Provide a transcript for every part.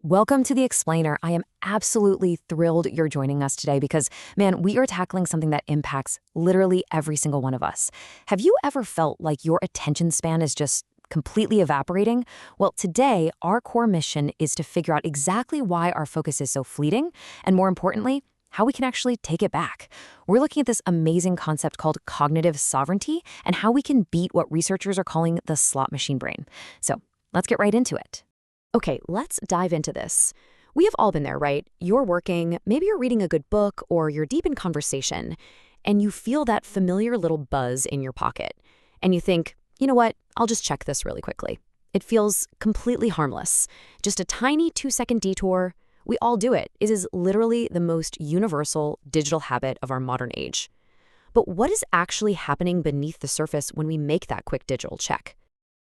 Welcome to The Explainer. I am absolutely thrilled you're joining us today because, man, we are tackling something that impacts literally every single one of us. Have you ever felt like your attention span is just completely evaporating? Well, today, our core mission is to figure out exactly why our focus is so fleeting, and more importantly, how we can actually take it back. We're looking at this amazing concept called cognitive sovereignty and how we can beat what researchers are calling the slot machine brain. So let's get right into it. Okay, let's dive into this. We have all been there, right? You're working, maybe you're reading a good book, or you're deep in conversation, and you feel that familiar little buzz in your pocket. And you think, you know what, I'll just check this really quickly. It feels completely harmless. Just a tiny 2-second detour. We all do it. It is literally the most universal digital habit of our modern age. But what is actually happening beneath the surface when we make that quick digital check?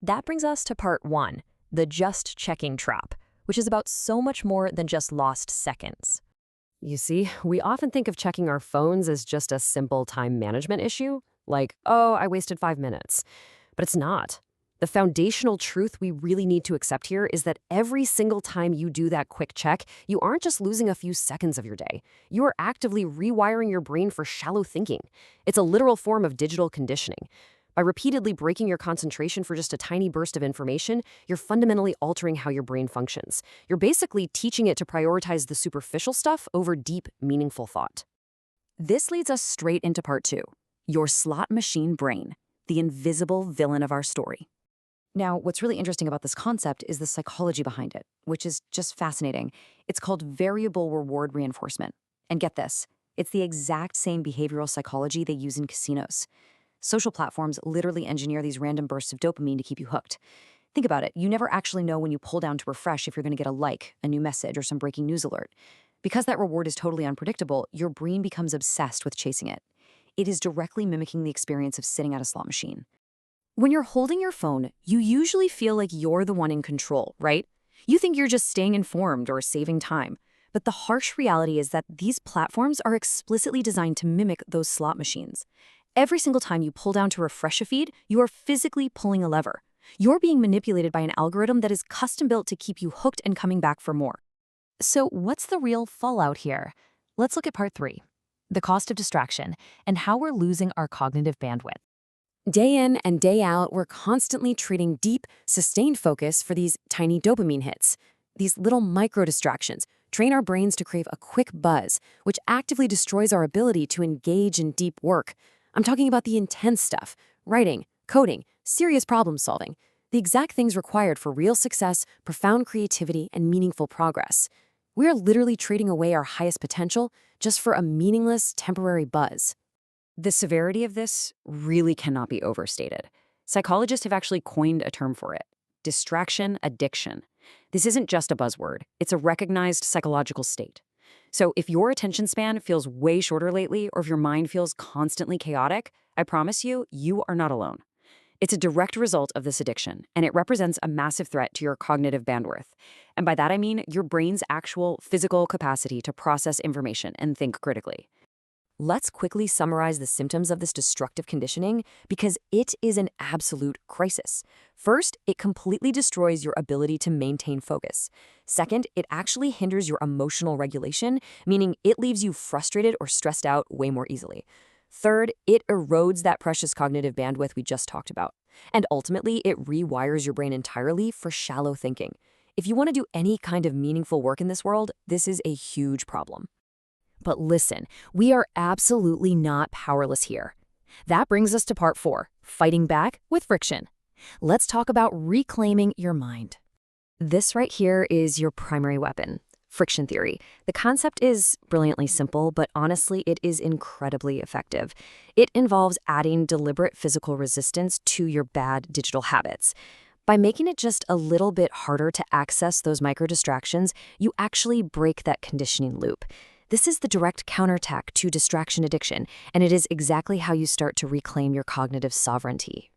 That brings us to part one. The just checking trap, which is about so much more than just lost seconds. You see, we often think of checking our phones as just a simple time management issue, like, oh, I wasted 5 minutes. But it's not. The foundational truth we really need to accept here is that every single time you do that quick check, you aren't just losing a few seconds of your day. You are actively rewiring your brain for shallow thinking. It's a literal form of digital conditioning. By repeatedly breaking your concentration for just a tiny burst of information, you're fundamentally altering how your brain functions. You're basically teaching it to prioritize the superficial stuff over deep, meaningful thought. This leads us straight into part two, your slot machine brain, the invisible villain of our story. Now, what's really interesting about this concept is the psychology behind it, which is just fascinating. It's called variable reward reinforcement. And get this, it's the exact same behavioral psychology they use in casinos. Social platforms literally engineer these random bursts of dopamine to keep you hooked. Think about it. You never actually know when you pull down to refresh if you're going to get a like, a new message, or some breaking news alert. Because that reward is totally unpredictable, your brain becomes obsessed with chasing it. It is directly mimicking the experience of sitting at a slot machine. When you're holding your phone, you usually feel like you're the one in control, right? You think you're just staying informed or saving time. But the harsh reality is that these platforms are explicitly designed to mimic those slot machines. Every single time you pull down to refresh a feed, you are physically pulling a lever. You're being manipulated by an algorithm that is custom-built to keep you hooked and coming back for more. So what's the real fallout here? Let's look at part three, the cost of distraction and how we're losing our cognitive bandwidth. Day in and day out, we're constantly trading deep, sustained focus for these tiny dopamine hits. These little micro-distractions train our brains to crave a quick buzz, which actively destroys our ability to engage in deep work. I'm talking about the intense stuff, writing, coding, serious problem solving, the exact things required for real success, profound creativity, and meaningful progress. We are literally trading away our highest potential just for a meaningless, temporary buzz. The severity of this really cannot be overstated. Psychologists have actually coined a term for it: distraction addiction. This isn't just a buzzword, it's a recognized psychological state. So if your attention span feels way shorter lately, or if your mind feels constantly chaotic, I promise you, you are not alone. It's a direct result of this addiction, and it represents a massive threat to your cognitive bandwidth. And by that I mean your brain's actual physical capacity to process information and think critically. Let's quickly summarize the symptoms of this destructive conditioning because it is an absolute crisis. First, it completely destroys your ability to maintain focus. Second, it actually hinders your emotional regulation, meaning it leaves you frustrated or stressed out way more easily. Third, it erodes that precious cognitive bandwidth we just talked about. And ultimately, it rewires your brain entirely for shallow thinking. If you want to do any kind of meaningful work in this world, this is a huge problem. But listen, we are absolutely not powerless here. That brings us to part four, fighting back with friction. Let's talk about reclaiming your mind. This right here is your primary weapon, friction theory. The concept is brilliantly simple, but honestly, it is incredibly effective. It involves adding deliberate physical resistance to your bad digital habits. By making it just a little bit harder to access those micro-distractions, you actually break that conditioning loop. This is the direct counterattack to distraction addiction, and it is exactly how you start to reclaim your cognitive sovereignty.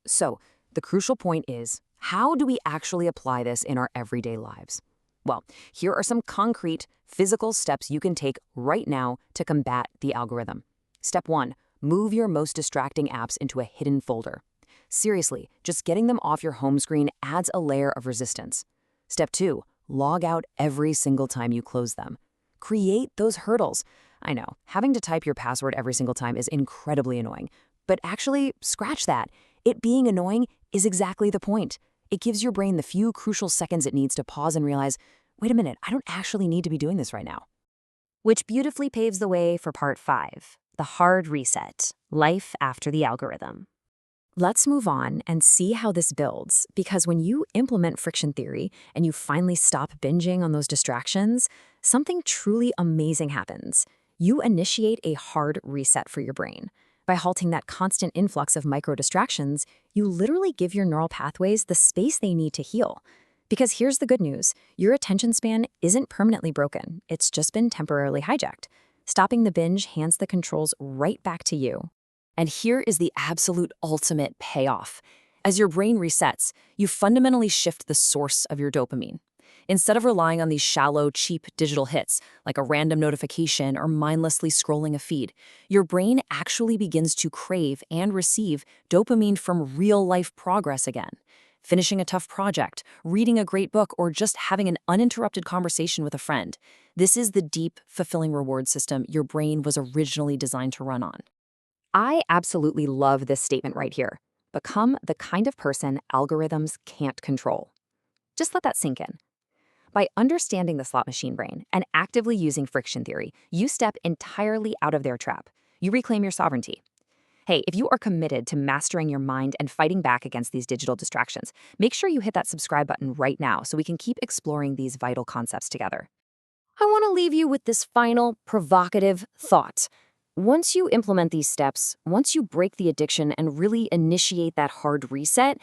So, the crucial point is, how do we actually apply this in our everyday lives? Well, here are some concrete, physical steps you can take right now to combat the algorithm. Step 1, move your most distracting apps into a hidden folder. Seriously, just getting them off your home screen adds a layer of resistance. Step 2, Log out every single time you close them. Create those hurdles. I know, having to type your password every single time is incredibly annoying. But actually, scratch that. It being annoying is exactly the point. It gives your brain the few crucial seconds it needs to pause and realize, wait a minute, I don't actually need to be doing this right now. Which beautifully paves the way for part 5, the hard reset, life after the algorithm. Let's move on and see how this builds, because when you implement friction theory and you finally stop binging on those distractions, something truly amazing happens. You initiate a hard reset for your brain. By halting that constant influx of micro distractions, you literally give your neural pathways the space they need to heal. Because here's the good news, your attention span isn't permanently broken, it's just been temporarily hijacked. Stopping the binge hands the controls right back to you. And here is the absolute ultimate payoff. As your brain resets, you fundamentally shift the source of your dopamine. Instead of relying on these shallow, cheap digital hits, like a random notification or mindlessly scrolling a feed, your brain actually begins to crave and receive dopamine from real-life progress again. Finishing a tough project, reading a great book, or just having an uninterrupted conversation with a friend. This is the deep, fulfilling reward system your brain was originally designed to run on. I absolutely love this statement right here. Become the kind of person algorithms can't control. Just let that sink in. By understanding the slot machine brain and actively using friction theory, you step entirely out of their trap. You reclaim your sovereignty. Hey, if you are committed to mastering your mind and fighting back against these digital distractions, make sure you hit that subscribe button right now so we can keep exploring these vital concepts together. I want to leave you with this final, provocative thought. Once you implement these steps, once you break the addiction and really initiate that hard reset,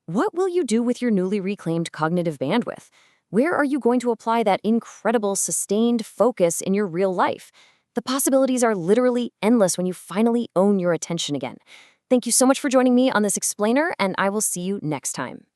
what will you do with your newly reclaimed cognitive bandwidth? Where are you going to apply that incredible, sustained focus in your real life? The possibilities are literally endless when you finally own your attention again. Thank you so much for joining me on this explainer, and I will see you next time.